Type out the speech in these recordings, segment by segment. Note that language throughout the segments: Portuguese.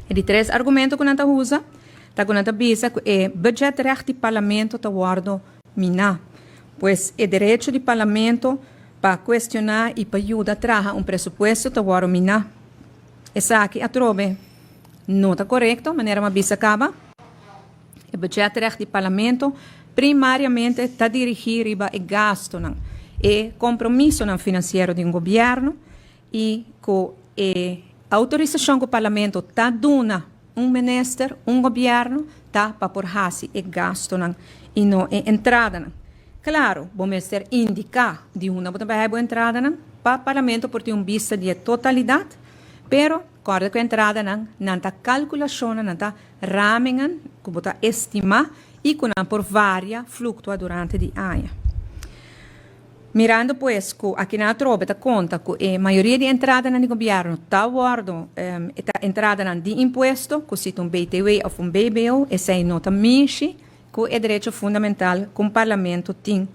E de três argumentos que nós usa, tá que nós bisa que é budget recht do parlamento tá guardo mina, pois é direito do parlamento para questionar e para ajudar a trazer presupuesto tá guardo mina. Essa aqui a trobe não está correto, maneira uma bisa acaba. O budget recht do parlamento primariamente está dirigido para o gasto e compromisso financeiro de governo e com a autorização que o parlamento está dando ministro, governo, tá para por hasi e gasto e não entrada. Claro, vamos ter indicar de uma boa entrada para o parlamento por ter vista de totalidade, pero corda que a entrada não está calculação, não está ramen, que está estimar e que não por várias fluctua durante o ano. Mirando, pues, que aqui na tropa está conta que a maioria de entrada no governo está guardo entrada de imposto, que se um BTW ou BBO, essa é nota mishi, que é direito fundamental que o parlamento tem.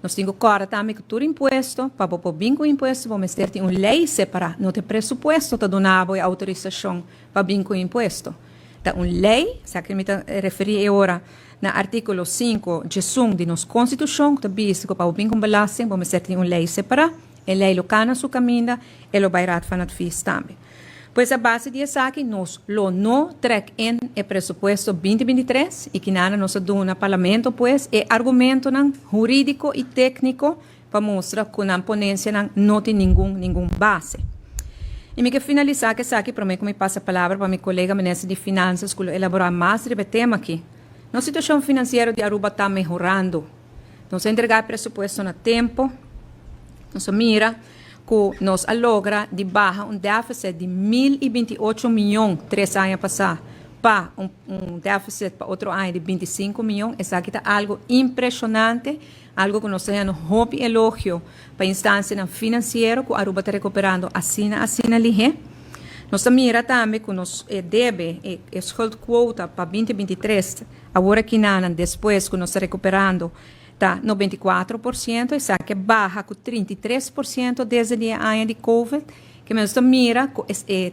Nós temos que também que todo imposto, para pôr bem com imposto, vamos ter uma lei separada, não tem pressuposto está donado a autorização para bem com imposto. Tá uma lei, se que me referi agora, no artigo 5 de de nossa Constituição, que diz que para o bem com belastning, vamos ter uma lei separada, a lei local na sua caminha, e o bairro van het FIS também. Pois a base disso aqui, nós não trek em o pressuposto 2023, e que nada nos dá no parlamento, pois, é argumento jurídico e técnico para mostrar que na ponência não tem nenhum base. E me que finalizar que aqui, para mim, que me passa a palavra para meu colega ministro de Finanças, que elaborar mais sobre o tema aqui. Nossa situação financeira de Aruba está melhorando. Nós entregar pressuposto no tempo. Nós mira que nós logra de barra déficit de 1.028 milhões 3 anos passados para déficit para outro ano de 25 milhões. Isso aqui está algo impressionante, algo que nós temos um elogio para a instância financeira que Aruba está recuperando assim ali. Nós mira também que nós deve a scold quota para 2023, agora que depois que nós estamos recuperando, está 94%, isso aqui barra com 33% desde o ano de Covid, que nós mira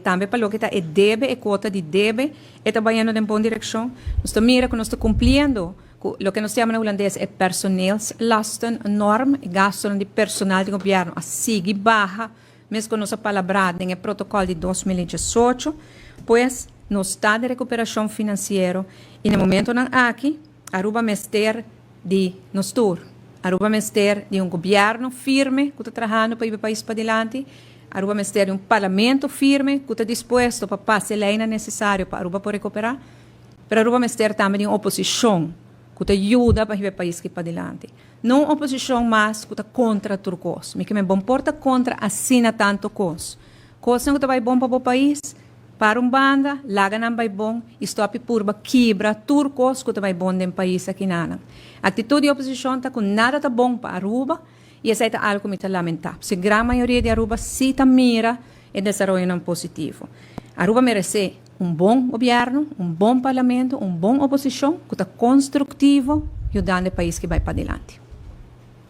também para o que está deve, a quota de deve, está trabalhando em boa direção. Nós mira que nós estamos cumprindo o que nós chamamos em holandês é personeelslastennorm, gasto de personal de governo, assim barra, mesmo com nossa palavra em protocolo de 2018, pois no estado de recuperação financeira e no momento aqui, Aruba mester de nos tour, Aruba mester de governo firme que está trabalhando para ir para o país para adiante, Aruba mester de parlamento firme que está disposto para passar a lei necessária para Aruba poder recuperar, mas Aruba mester também de oposição que ajuda para o país para adiante. Não oposição mais que está contra turcos. Me que me bom porta contra assina tanto cos. Coisa que vai bom para o país, para banda, laga não vai bom, stop purba quebra turcos que vai bom no país aqui nana. Atitude de oposição está com nada tá bom para Aruba e essa é algo que me está lamentável. Se a grande maioria de Aruba se tá mira e desenvolve positivo. Aruba merece bom governo, bom parlamento, bom oposição que está construtivo, ajudando o país que vai para adiante.